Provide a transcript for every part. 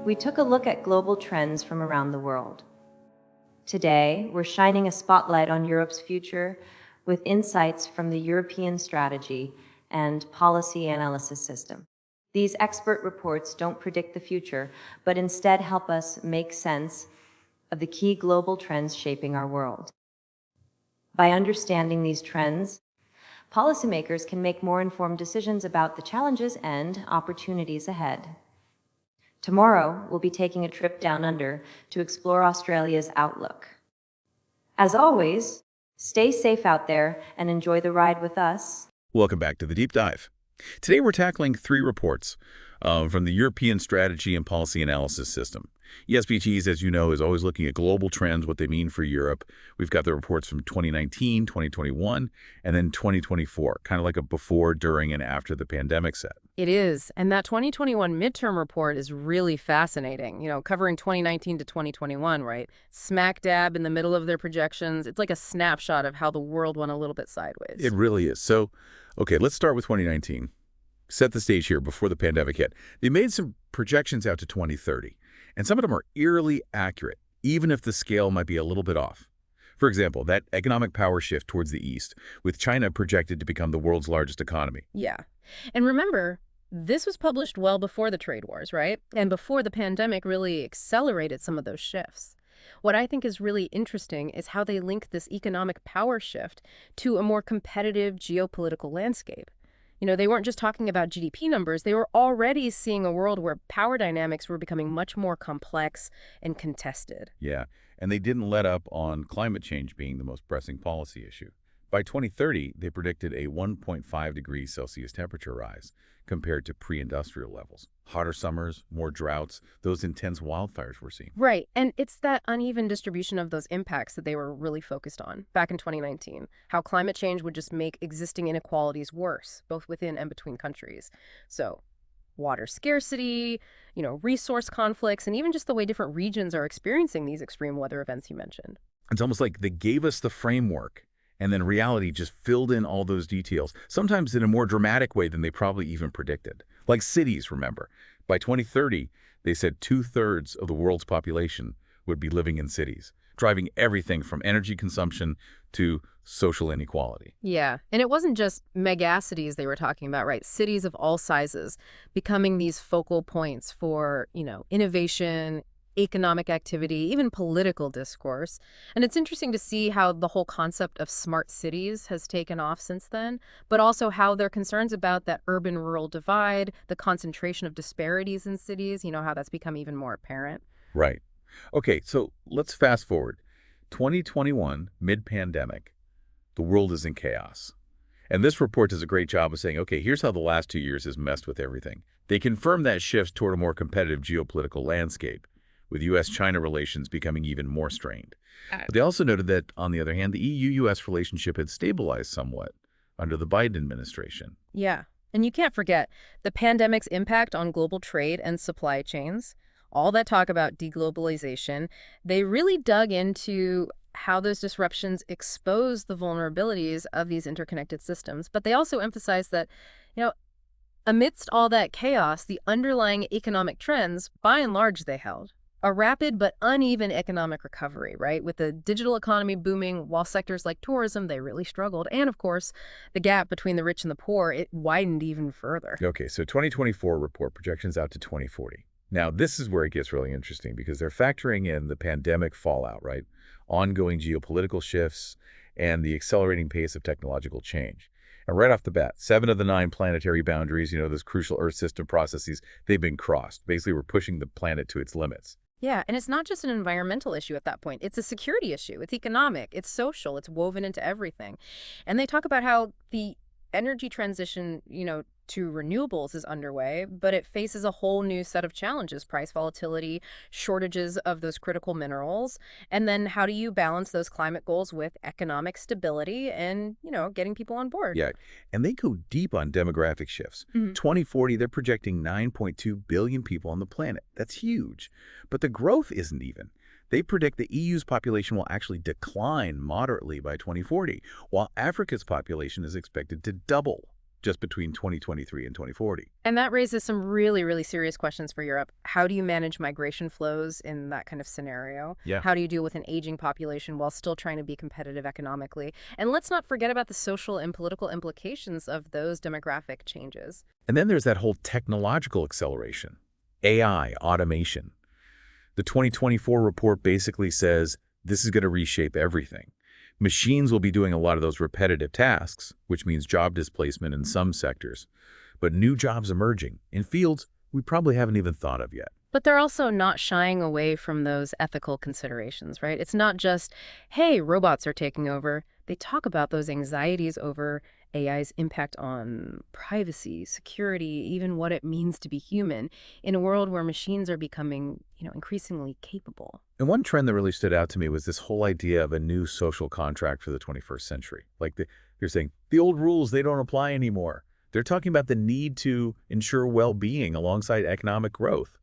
we took a look at global trends from around the world. Today, we're shining a spotlight on Europe's future with insights from the European Strategy and Policy Analysis System. These expert reports don't predict the future, but instead help us make sense of the key global trends shaping our world. By understanding these trends, policymakers can make more informed decisions about the challenges and opportunities ahead. Tomorrow, we'll be taking a trip down under to explore Australia's outlook. As always, stay safe out there and enjoy the ride with us. Welcome back to the Deep Dive. Today we're tackling 3 reports from the European Strategy and Policy Analysis System. ESPAS, as you know, is always looking at global trends, what they mean for Europe. We've got the reports from 2019, 2021, and then 2024, kind of like a before, during, and after the pandemic set. It is. And that 2021 midterm report is really fascinating, covering 2019 to 2021, right? Smack dab in the middle of their projections. It's like a snapshot of how the world went a little bit sideways. It really is. So, okay, let's start with 2019. Set the stage here before the pandemic hit. They made some projections out to 2030, and some of them are eerily accurate, even if the scale might be a little bit off. For example, that economic power shift towards the east, with China projected to become the world's largest economy. Yeah. And remember, this was published well before the trade wars, right? And before the pandemic really accelerated some of those shifts. What I think is really interesting is how they link this economic power shift to a more competitive geopolitical landscape. They weren't just talking about GDP numbers. They were already seeing a world where power dynamics were becoming much more complex and contested. Yeah, and they didn't let up on climate change being the most pressing policy issue. By 2030, they predicted a 1.5 degrees Celsius temperature rise compared to pre-industrial levels. Hotter summers, more droughts, those intense wildfires we're seeing. Right, and it's that uneven distribution of those impacts that they were really focused on back in 2019, how climate change would just make existing inequalities worse, both within and between countries. So water scarcity, resource conflicts, and even just the way different regions are experiencing these extreme weather events you mentioned. It's almost like they gave us the framework, and then reality just filled in all those details, sometimes in a more dramatic way than they probably even predicted. Like cities, remember. By 2030, they said 2/3 of the world's population would be living in cities, driving everything from energy consumption to social inequality. Yeah, and it wasn't just megacities they were talking about, right? Cities of all sizes becoming these focal points for, innovation, economic activity, even political discourse. And it's interesting to see how the whole concept of smart cities has taken off since then, but also how their concerns about that urban-rural divide, the concentration of disparities in cities, how that's become even more apparent. Right. Okay, so let's fast forward. 2021, mid-pandemic, the world is in chaos. And this report does a great job of saying, okay, here's how the last 2 years has messed with everything. They confirm that shifts toward a more competitive geopolitical landscape, with U.S.-China relations becoming even more strained. But they also noted that, on the other hand, the EU-U.S. relationship had stabilized somewhat under the Biden administration. Yeah, and you can't forget the pandemic's impact on global trade and supply chains. All that talk about deglobalization, they really dug into how those disruptions expose the vulnerabilities of these interconnected systems. But they also emphasized that, amidst all that chaos, the underlying economic trends, by and large, they held. A rapid but uneven economic recovery, right? With the digital economy booming, while sectors like tourism, they really struggled. And of course, the gap between the rich and the poor, it widened even further. Okay, so 2024 report projections out to 2040. Now, this is where it gets really interesting because they're factoring in the pandemic fallout, right? Ongoing geopolitical shifts and the accelerating pace of technological change. And right off the bat, 7 of the 9 planetary boundaries, those crucial Earth system processes, they've been crossed. Basically, we're pushing the planet to its limits. Yeah, and it's not just an environmental issue at that point. It's a security issue. It's economic. It's social. It's woven into everything. And they talk about how the energy transition, to renewables is underway, but it faces a whole new set of challenges: price volatility, shortages of those critical minerals, and then how do you balance those climate goals with economic stability and, getting people on board? Yeah, and they go deep on demographic shifts. 2040, they're projecting 9.2 billion people on the planet. That's huge. But the growth isn't even. They predict the EU's population will actually decline moderately by 2040, while Africa's population is expected to double. just between 2023 and 2040. And that raises some really, really serious questions for Europe. How do you manage migration flows in that kind of scenario? Yeah. How do you deal with an aging population while still trying to be competitive economically? And let's not forget about the social and political implications of those demographic changes. And then there's that whole technological acceleration, AI, automation. The 2024 report basically says this is going to reshape everything. Machines will be doing a lot of those repetitive tasks, which means job displacement in some sectors, but new jobs emerging in fields we probably haven't even thought of yet. But they're also not shying away from those ethical considerations, right? It's not just, hey, robots are taking over. They talk about those anxieties over AI's impact on privacy, security, even what it means to be human in a world where machines are becoming, increasingly capable. And one trend that really stood out to me was this whole idea of a new social contract for the 21st century. They're saying the old rules, they don't apply anymore. They're talking about the need to ensure well-being alongside economic growth.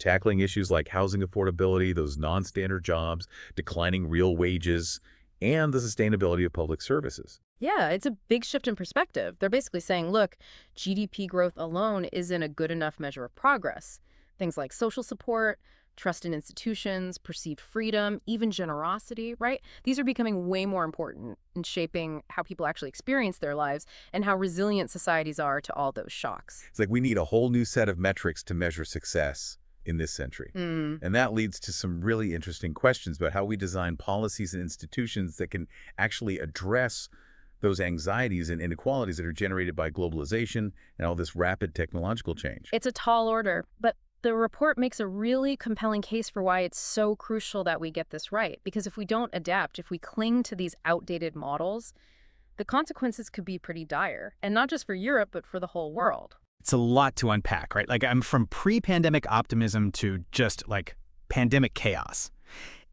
Tackling issues like housing affordability, those non-standard jobs, declining real wages, and the sustainability of public services. Yeah, it's a big shift in perspective. They're basically saying, look, GDP growth alone isn't a good enough measure of progress. Things like social support, trust in institutions, perceived freedom, even generosity, right? These are becoming way more important in shaping how people actually experience their lives and how resilient societies are to all those shocks. It's like we need a whole new set of metrics to measure success in this century. And that leads to some really interesting questions about how we design policies and institutions that can actually address those anxieties and inequalities that are generated by globalization and all this rapid technological change. It's a tall order, but the report makes a really compelling case for why it's so crucial that we get this right. Because if we don't adapt, if we cling to these outdated models, the consequences could be pretty dire. And not just for Europe, but for the whole world. It's a lot to unpack, right? I'm from pre-pandemic optimism to just pandemic chaos.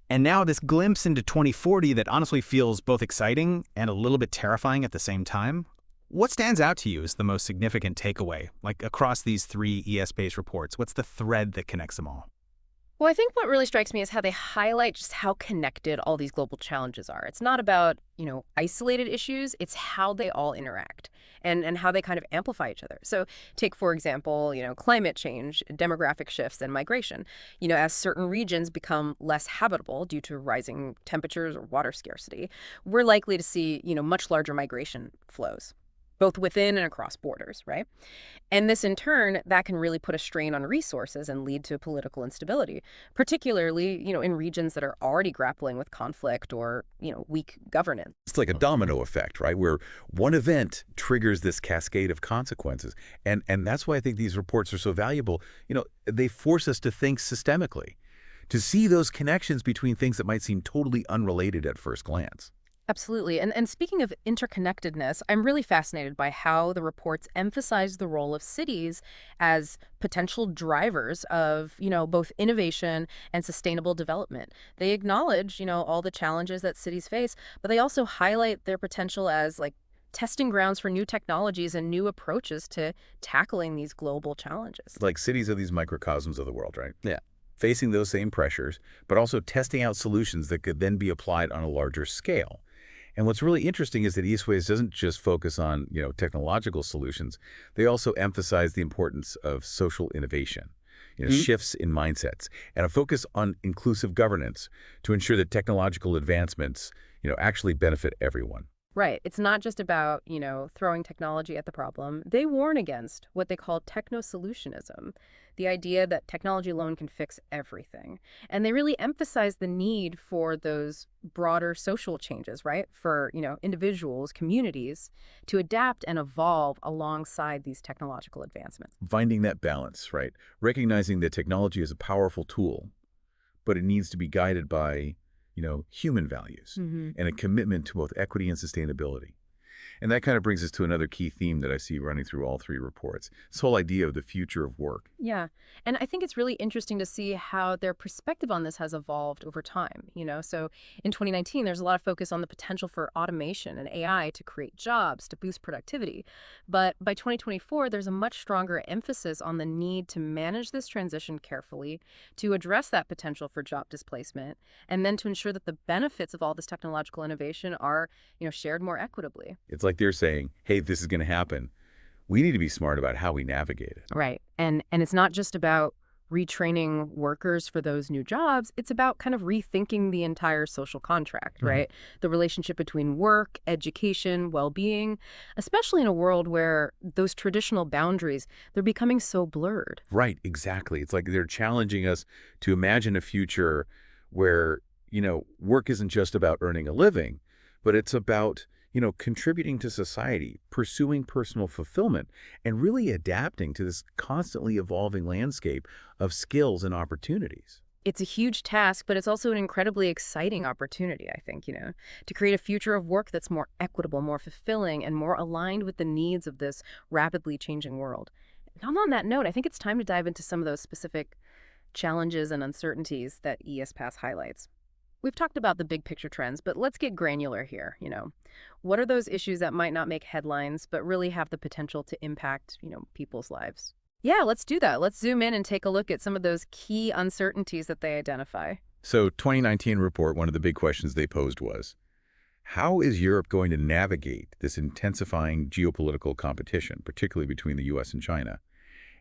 And now this glimpse into 2040 that honestly feels both exciting and a little bit terrifying at the same time. What stands out to you as the most significant takeaway, across these three ESPAS reports? What's the thread that connects them all? Well, I think what really strikes me is how they highlight just how connected all these global challenges are. It's not about, isolated issues. It's how they all interact and how they kind of amplify each other. So take, for example, climate change, demographic shifts, and migration. As certain regions become less habitable due to rising temperatures or water scarcity, we're likely to see, much larger migration flows, both within and across borders, right? And this, in turn, that can really put a strain on resources and lead to political instability, particularly, in regions that are already grappling with conflict or, weak governance. It's like a domino effect, right? Where one event triggers this cascade of consequences. And that's why I think these reports are so valuable. They force us to think systemically, to see those connections between things that might seem totally unrelated at first glance. Absolutely. And speaking of interconnectedness, I'm really fascinated by how the reports emphasize the role of cities as potential drivers of, both innovation and sustainable development. They acknowledge, all the challenges that cities face, but they also highlight their potential as testing grounds for new technologies and new approaches to tackling these global challenges. Like cities are these microcosms of the world, right? Yeah. Facing those same pressures, but also testing out solutions that could then be applied on a larger scale. And what's really interesting is that EastWays doesn't just focus on, technological solutions. They also emphasize the importance of social innovation, shifts in mindsets, and a focus on inclusive governance to ensure that technological advancements, actually benefit everyone. Right. It's not just about, throwing technology at the problem. They warn against what they call techno-solutionism, the idea that technology alone can fix everything. And they really emphasize the need for those broader social changes, right? For, individuals, communities to adapt and evolve alongside these technological advancements. Finding that balance, right? Recognizing that technology is a powerful tool, but it needs to be guided by human values and a commitment to both equity and sustainability. And that kind of brings us to another key theme that I see running through all three reports, this whole idea of the future of work. Yeah. And I think it's really interesting to see how their perspective on this has evolved over time. So in 2019, there's a lot of focus on the potential for automation and AI to create jobs, to boost productivity. But by 2024, there's a much stronger emphasis on the need to manage this transition carefully, to address that potential for job displacement, and then to ensure that the benefits of all this technological innovation are, shared more equitably. It's like they're saying, hey, this is going to happen. We need to be smart about how we navigate it. Right. And it's not just about retraining workers for those new jobs. It's about kind of rethinking the entire social contract, right? The relationship between work, education, well-being, especially in a world where those traditional boundaries, they're becoming so blurred. Right, exactly. It's like they're challenging us to imagine a future where, work isn't just about earning a living, but it's about, contributing to society, pursuing personal fulfillment, and really adapting to this constantly evolving landscape of skills and opportunities. It's a huge task, but it's also an incredibly exciting opportunity, I think, to create a future of work that's more equitable, more fulfilling, and more aligned with the needs of this rapidly changing world. And on that note, I think it's time to dive into some of those specific challenges and uncertainties that ESPAS highlights. We've talked about the big picture trends, but let's get granular here. What are those issues that might not make headlines, but really have the potential to impact, people's lives? Yeah, let's do that. Let's zoom in and take a look at some of those key uncertainties that they identify. So 2019 report, one of the big questions they posed was, how is Europe going to navigate this intensifying geopolitical competition, particularly between the U.S. and China?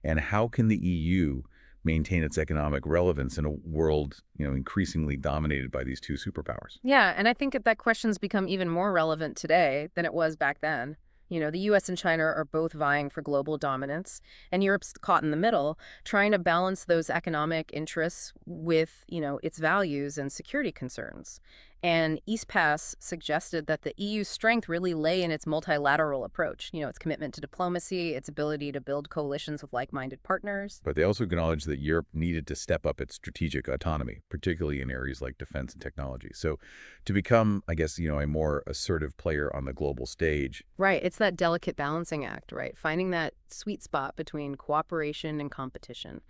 And how can the EU maintain its economic relevance in a world, increasingly dominated by these two superpowers? Yeah, and I think that question's become even more relevant today than it was back then. The U.S. and China are both vying for global dominance, and Europe's caught in the middle, trying to balance those economic interests with, its values and security concerns. And ESPAS suggested that the EU's strength really lay in its multilateral approach, its commitment to diplomacy, its ability to build coalitions with like-minded partners. But they also acknowledged that Europe needed to step up its strategic autonomy, particularly in areas like defense and technology. So to become, I guess, a more assertive player on the global stage. Right. It's that delicate balancing act, right? Finding that sweet spot between cooperation and competition,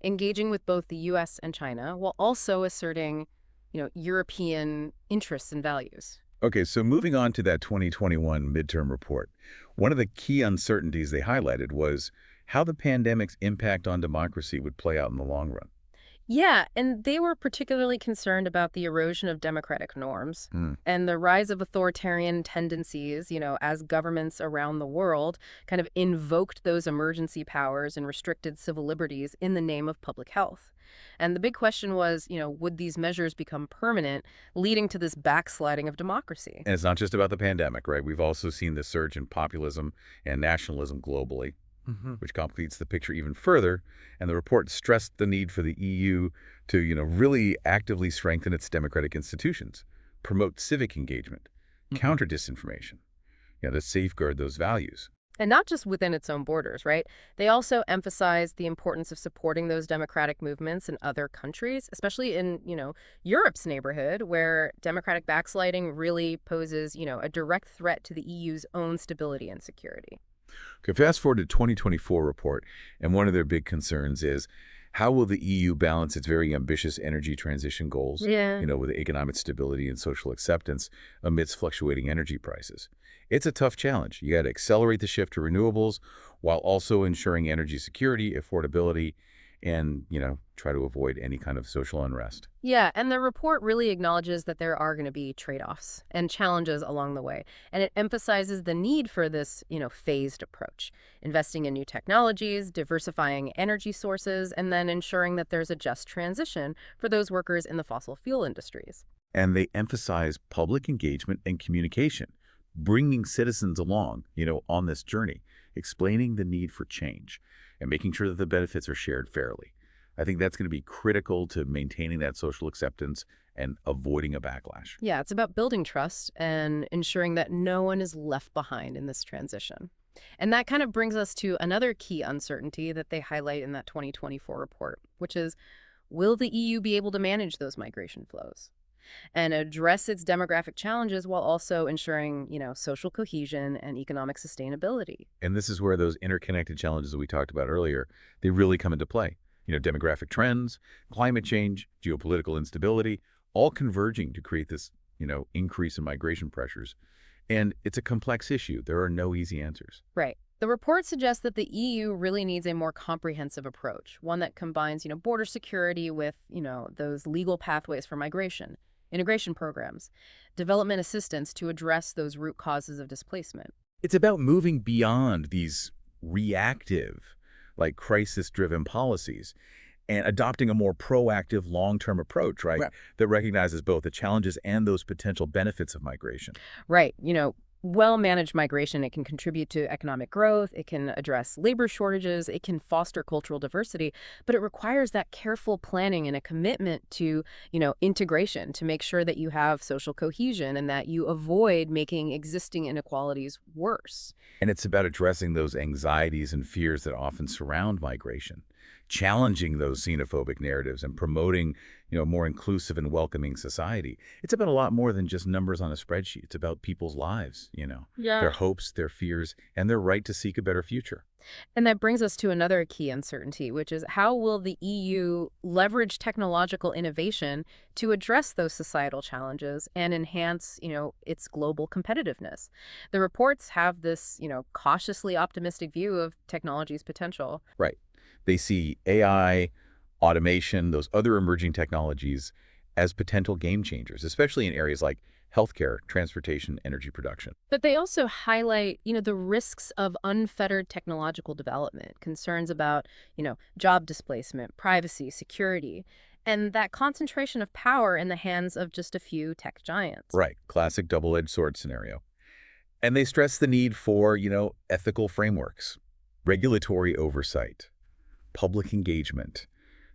engaging with both the U.S. and China while also asserting European interests and values. Okay, so moving on to that 2021 midterm report, one of the key uncertainties they highlighted was how the pandemic's impact on democracy would play out in the long run. Yeah, and they were particularly concerned about the erosion of democratic norms and the rise of authoritarian tendencies, as governments around the world kind of invoked those emergency powers and restricted civil liberties in the name of public health. And the big question was, would these measures become permanent, leading to this backsliding of democracy? And it's not just about the pandemic, right? We've also seen the surge in populism and nationalism globally, which complicates the picture even further. And the report stressed the need for the EU to, really actively strengthen its democratic institutions, promote civic engagement, counter disinformation, to safeguard those values. And not just within its own borders, right? They also emphasized the importance of supporting those democratic movements in other countries, especially in, Europe's neighborhood, where democratic backsliding really poses, a direct threat to the EU's own stability and security. Okay, fast forward to 2024 report, and one of their big concerns is how will the EU balance its very ambitious energy transition goals, with economic stability and social acceptance amidst fluctuating energy prices? It's a tough challenge. You got to accelerate the shift to renewables while also ensuring energy security, affordability, and, try to avoid any kind of social unrest. Yeah, and the report really acknowledges that there are going to be trade-offs and challenges along the way. And it emphasizes the need for this, phased approach, investing in new technologies, diversifying energy sources, and then ensuring that there's a just transition for those workers in the fossil fuel industries. And they emphasize public engagement and communication, bringing citizens along, on this journey, explaining the need for change and making sure that the benefits are shared fairly. I think that's going to be critical to maintaining that social acceptance and avoiding a backlash. Yeah, it's about building trust and ensuring that no one is left behind in this transition. And that kind of brings us to another key uncertainty that they highlight in that 2024 report, which is, will the EU be able to manage those migration flows and address its demographic challenges while also ensuring, social cohesion and economic sustainability? And this is where those interconnected challenges that we talked about earlier, they really come into play. Demographic trends, climate change, geopolitical instability, all converging to create this, increase in migration pressures. And it's a complex issue. There are no easy answers. Right. The report suggests that the EU really needs a more comprehensive approach, one that combines, border security with, those legal pathways for migration, integration programs, development assistance to address those root causes of displacement. It's about moving beyond these reactive, like crisis-driven policies and adopting a more proactive long-term approach, right? Right. That recognizes both the challenges and those potential benefits of migration. Right. Well-managed migration, it can contribute to economic growth, it can address labor shortages, it can foster cultural diversity, but it requires that careful planning and a commitment to, integration to make sure that you have social cohesion and that you avoid making existing inequalities worse. And it's about addressing those anxieties and fears that often surround migration, challenging those xenophobic narratives and promoting, a more inclusive and welcoming society. It's about a lot more than just numbers on a spreadsheet. It's about people's lives, Yeah. their hopes, their fears, and their right to seek a better future. And that brings us to another key uncertainty, which is how will the EU leverage technological innovation to address those societal challenges and enhance, its global competitiveness? The reports have this, cautiously optimistic view of technology's potential. Right. They see AI, automation, those other emerging technologies as potential game changers, especially in areas like healthcare, transportation, energy production. But they also highlight, the risks of unfettered technological development, concerns about, job displacement, privacy, security, and that concentration of power in the hands of just a few tech giants. Right. Classic double-edged sword scenario. And they stress the need for, ethical frameworks, regulatory oversight, public engagement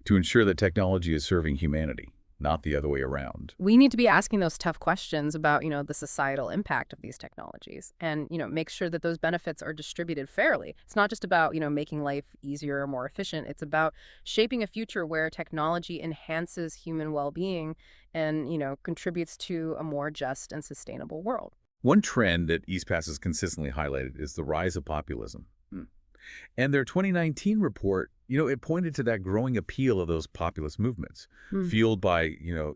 to ensure that technology is serving humanity, not the other way around. We need to be asking those tough questions about, the societal impact of these technologies and, make sure that those benefits are distributed fairly. It's not just about, making life easier or more efficient. It's about shaping a future where technology enhances human well-being and, contributes to a more just and sustainable world. One trend that ESPAS has consistently highlighted is the rise of populism. And their 2019 report, it pointed to that growing appeal of those populist movements, fueled by,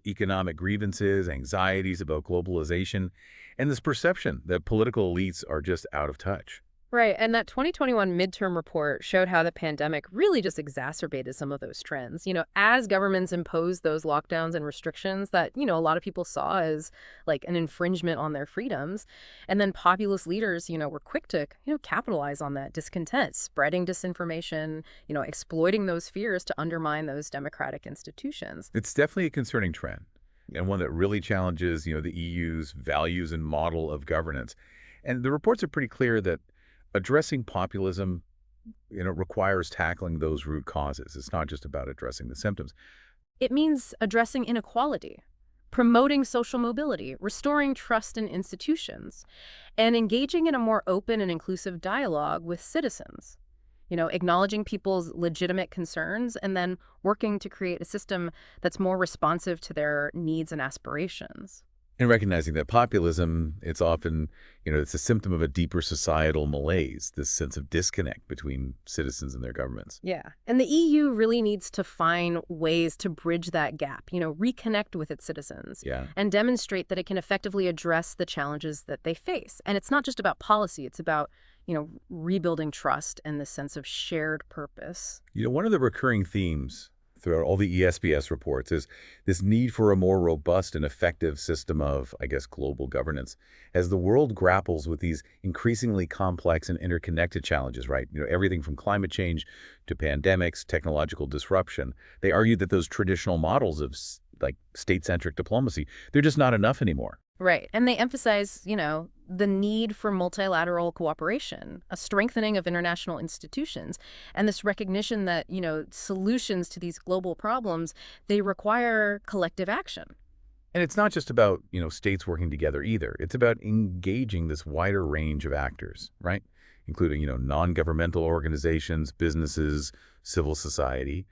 economic grievances, anxieties about globalization, and this perception that political elites are just out of touch. Right. And that 2021 midterm report showed how the pandemic really just exacerbated some of those trends. As governments imposed those lockdowns and restrictions that, a lot of people saw as like an infringement on their freedoms. And then populist leaders, were quick to, capitalize on that discontent, spreading disinformation, exploiting those fears to undermine those democratic institutions. It's definitely a concerning trend, and one that really challenges, the EU's values and model of governance. And the reports are pretty clear that addressing populism, requires tackling those root causes. It's not just about addressing the symptoms. It means addressing inequality, promoting social mobility, restoring trust in institutions, and engaging in a more open and inclusive dialogue with citizens. Acknowledging people's legitimate concerns and then working to create a system that's more responsive to their needs and aspirations. And recognizing that populism, it's often, it's a symptom of a deeper societal malaise, this sense of disconnect between citizens and their governments. Yeah. And the EU really needs to find ways to bridge that gap, reconnect with its citizens Yeah. and demonstrate that it can effectively address the challenges that they face. And it's not just about policy, it's about, rebuilding trust and the sense of shared purpose. One of the recurring themes throughout all the ESPS reports is this need for a more robust and effective system of, global governance. As the world grapples with these increasingly complex and interconnected challenges, right? Everything from climate change to pandemics, technological disruption, they argue that those traditional models of state-centric diplomacy, they're just not enough anymore. Right. And they emphasize, the need for multilateral cooperation, a strengthening of international institutions, and this recognition that, solutions to these global problems, they require collective action. And it's not just about, states working together either. It's about engaging this wider range of actors, right? Including, non-governmental organizations, businesses, civil society.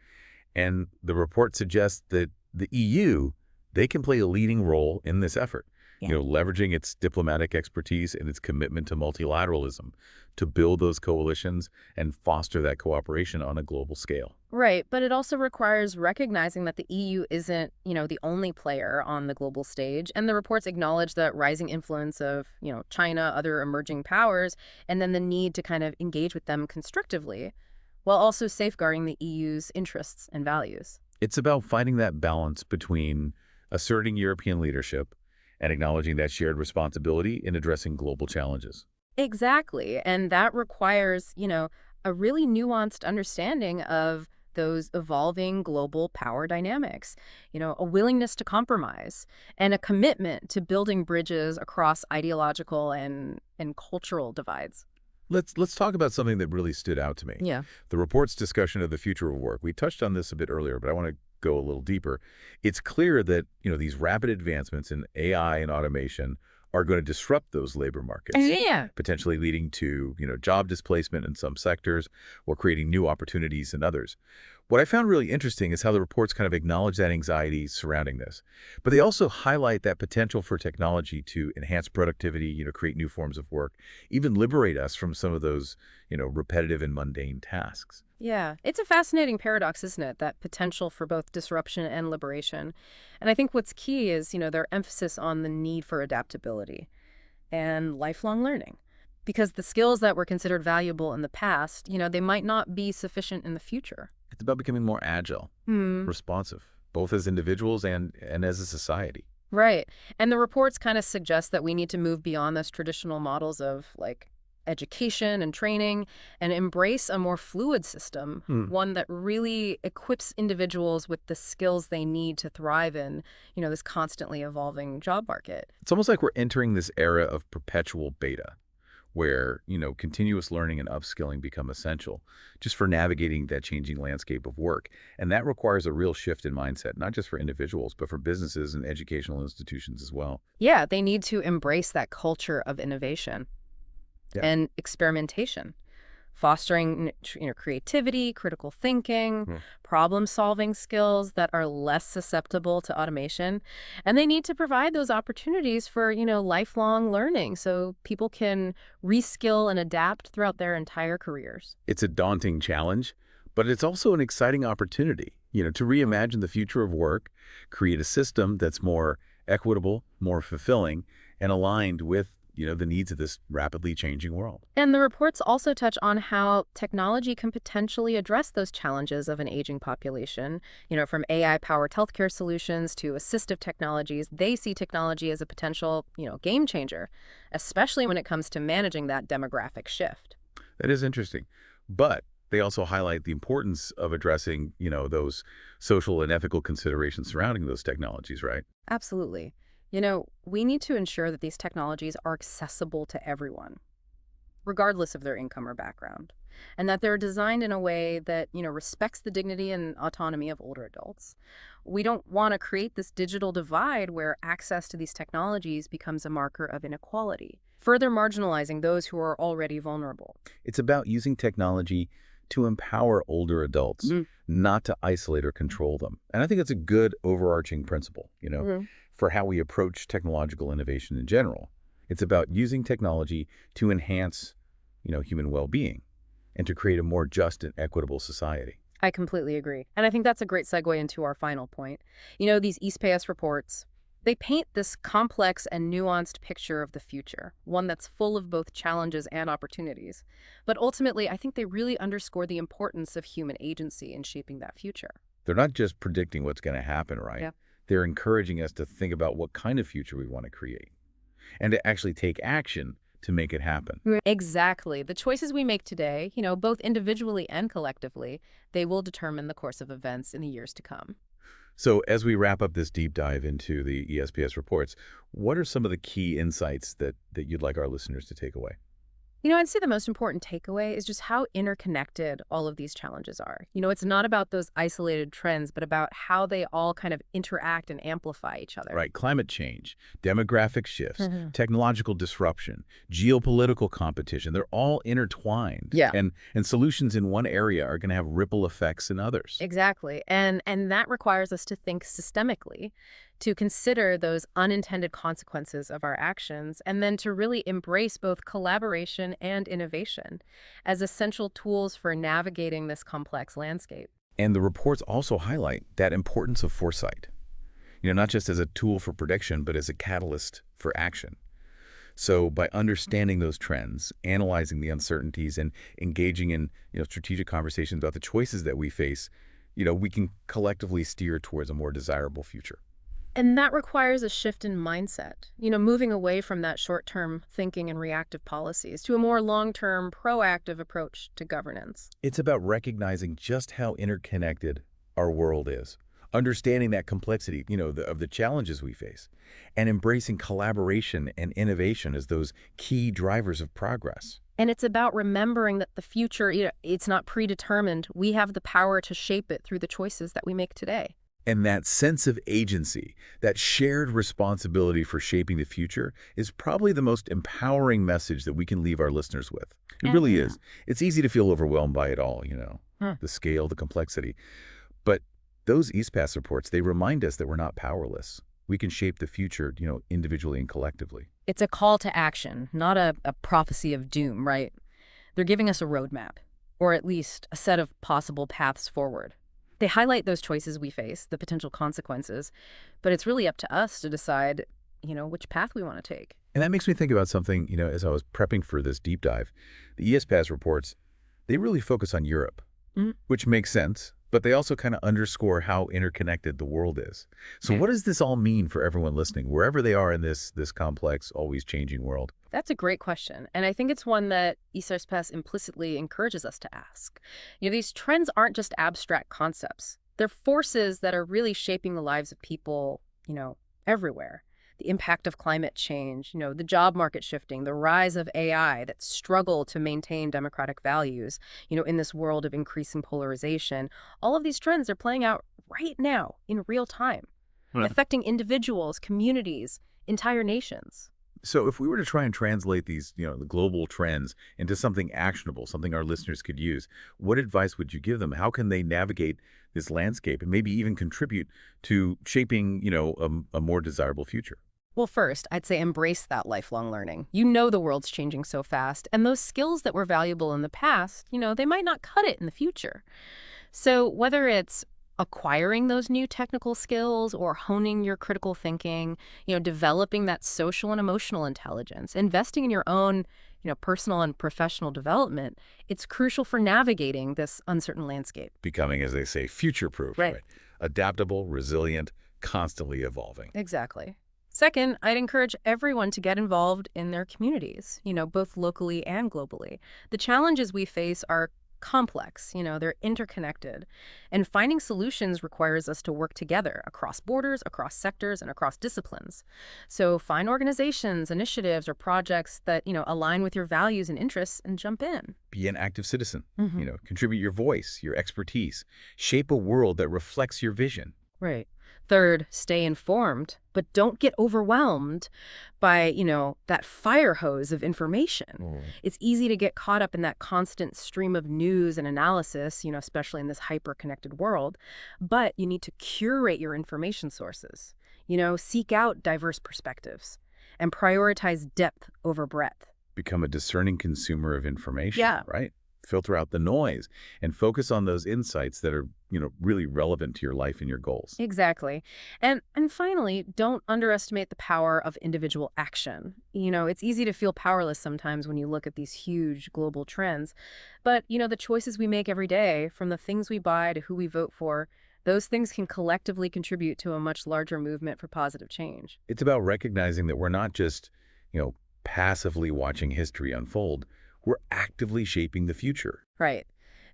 And the report suggests that the EU, they can play a leading role in this effort. Yeah. Leveraging its diplomatic expertise and its commitment to multilateralism to build those coalitions and foster that cooperation on a global scale. Right, but it also requires recognizing that the EU isn't, the only player on the global stage. And the reports acknowledge the rising influence of, China, other emerging powers, and then the need to kind of engage with them constructively, while also safeguarding the EU's interests and values. It's about finding that balance between asserting European leadership and acknowledging that shared responsibility in addressing global challenges. Exactly. And that requires, a really nuanced understanding of those evolving global power dynamics, a willingness to compromise and a commitment to building bridges across ideological and cultural divides. Let's talk about something that really stood out to me. Yeah. The report's discussion of the future of work. We touched on this a bit earlier, but I want to go a little deeper. It's clear that, these rapid advancements in AI and automation are going to disrupt those labor markets, Yeah. potentially leading to, job displacement in some sectors or creating new opportunities in others. What I found really interesting is how the reports kind of acknowledge that anxiety surrounding this. But they also highlight that potential for technology to enhance productivity, create new forms of work, even liberate us from some of those, repetitive and mundane tasks. Yeah, it's a fascinating paradox, isn't it? That potential for both disruption and liberation. And I think what's key is, their emphasis on the need for adaptability and lifelong learning. Because the skills that were considered valuable in the past, they might not be sufficient in the future. It's about becoming more agile, responsive, both as individuals and as a society. Right. And the reports kind of suggest that we need to move beyond those traditional models of like education and training and embrace a more fluid system, one that really equips individuals with the skills they need to thrive in, this constantly evolving job market. It's almost like we're entering this era of perpetual beta, where, continuous learning and upskilling become essential just for navigating that changing landscape of work. And that requires a real shift in mindset, not just for individuals, but for businesses and educational institutions as well. Yeah, they need to embrace that culture of innovation and experimentation, fostering creativity, critical thinking, problem-solving skills that are less susceptible to automation. And they need to provide those opportunities for, lifelong learning so people can reskill and adapt throughout their entire careers. It's a daunting challenge, but it's also an exciting opportunity, to reimagine the future of work, create a system that's more equitable, more fulfilling, and aligned with the needs of this rapidly changing world. And the reports also touch on how technology can potentially address those challenges of an aging population. From AI-powered healthcare solutions to assistive technologies, they see technology as a potential, game changer, especially when it comes to managing that demographic shift. That is interesting. But they also highlight the importance of addressing, those social and ethical considerations surrounding those technologies, right? Absolutely. We need to ensure that these technologies are accessible to everyone, regardless of their income or background, and that they're designed in a way that, respects the dignity and autonomy of older adults. We don't want to create this digital divide where access to these technologies becomes a marker of inequality, further marginalizing those who are already vulnerable. It's about using technology to empower older adults, not to isolate or control them. And I think that's a good overarching principle, for how we approach technological innovation in general. It's about using technology to enhance, human well-being and to create a more just and equitable society. I completely agree. And I think that's a great segue into our final point. These ESPAS reports, they paint this complex and nuanced picture of the future, one that's full of both challenges and opportunities. But ultimately, I think they really underscore the importance of human agency in shaping that future. They're not just predicting what's going to happen, right? Yeah. They're encouraging us to think about what kind of future we want to create and to actually take action to make it happen. Exactly. The choices we make today, both individually and collectively, they will determine the course of events in the years to come. So as we wrap up this deep dive into the ESPS reports, what are some of the key insights that you'd like our listeners to take away? I'd say the most important takeaway is just how interconnected all of these challenges are. It's not about those isolated trends, but about how they all kind of interact and amplify each other. Right. Climate change, demographic shifts, technological disruption, geopolitical competition, they're all intertwined. Yeah. And solutions in one area are going to have ripple effects in others. Exactly. And that requires us to think systemically, to consider those unintended consequences of our actions, and then to really embrace both collaboration and innovation as essential tools for navigating this complex landscape. And the reports also highlight that importance of foresight, not just as a tool for prediction, but as a catalyst for action. So by understanding those trends, analyzing the uncertainties, and engaging in strategic conversations about the choices that we face, we can collectively steer towards a more desirable future. And that requires a shift in mindset, moving away from that short-term thinking and reactive policies to a more long-term, proactive approach to governance. It's about recognizing just how interconnected our world is, understanding that complexity, of the challenges we face, and embracing collaboration and innovation as those key drivers of progress. And it's about remembering that the future, it's not predetermined. We have the power to shape it through the choices that we make today. And that sense of agency, that shared responsibility for shaping the future, is probably the most empowering message that we can leave our listeners with. It really is. It's easy to feel overwhelmed by it all, the scale, the complexity. But those ESPAS reports, they remind us that we're not powerless. We can shape the future, individually and collectively. It's a call to action, not a prophecy of doom, right? They're giving us a roadmap, or at least a set of possible paths forward. They highlight those choices we face, the potential consequences, but it's really up to us to decide, which path we want to take. And that makes me think about something, as I was prepping for this deep dive. The ESPAS reports, they really focus on Europe, which makes sense, but they also kind of underscore how interconnected the world is. So what does this all mean for everyone listening, wherever they are in this complex, always changing world? That's a great question, and I think it's one that ESPAS implicitly encourages us to ask. These trends aren't just abstract concepts. They're forces that are really shaping the lives of people, everywhere. The impact of climate change, the job market shifting, the rise of AI that struggle to maintain democratic values, in this world of increasing polarization. All of these trends are playing out right now in real time, affecting individuals, communities, entire nations. So if we were to try and translate these, the global trends into something actionable, something our listeners could use, what advice would you give them? How can they navigate this landscape and maybe even contribute to shaping, a more desirable future? Well, first, I'd say embrace that lifelong learning. The world's changing so fast, and those skills that were valuable in the past, they might not cut it in the future. So whether it's acquiring those new technical skills or honing your critical thinking, developing that social and emotional intelligence, investing in your own, personal and professional development, it's crucial for navigating this uncertain landscape. Becoming, as they say, future-proof, right? Adaptable, resilient, constantly evolving. Exactly. Second, I'd encourage everyone to get involved in their communities, both locally and globally. The challenges we face are complex, they're interconnected. And finding solutions requires us to work together across borders, across sectors, and across disciplines. So find organizations, initiatives, or projects that, align with your values and interests and jump in. Be an active citizen, contribute your voice, your expertise, shape a world that reflects your vision. Right. Third, stay informed, but don't get overwhelmed by, that fire hose of information. It's easy to get caught up in that constant stream of news and analysis, especially in this hyper-connected world. But you need to curate your information sources, seek out diverse perspectives and prioritize depth over breadth. Become a discerning consumer of information, right? Filter out the noise and focus on those insights that are, really relevant to your life and your goals. Exactly. And finally, don't underestimate the power of individual action. It's easy to feel powerless sometimes when you look at these huge global trends. But, the choices we make every day, from the things we buy to who we vote for, those things can collectively contribute to a much larger movement for positive change. It's about recognizing that we're not just, passively watching history unfold. We're actively shaping the future. Right.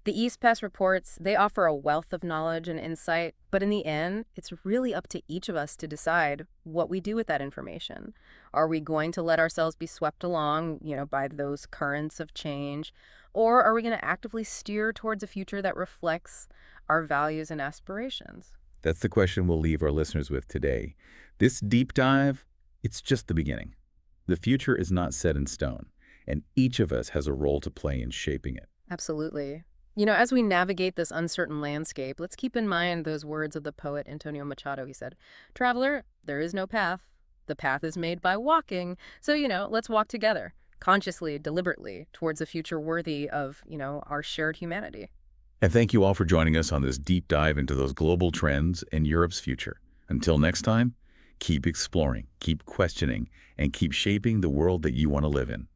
The ESPAS reports, they offer a wealth of knowledge and insight, but in the end, it's really up to each of us to decide what we do with that information. Are we going to let ourselves be swept along, by those currents of change, or are we going to actively steer towards a future that reflects our values and aspirations? That's the question we'll leave our listeners with today. This deep dive, it's just the beginning. The future is not set in stone, and each of us has a role to play in shaping it. Absolutely. As we navigate this uncertain landscape, let's keep in mind those words of the poet Antonio Machado. He said, "Traveler, there is no path. The path is made by walking." So, let's walk together, consciously, deliberately, towards a future worthy of, our shared humanity. And thank you all for joining us on this deep dive into those global trends and Europe's future. Until next time, keep exploring, keep questioning, and keep shaping the world that you want to live in.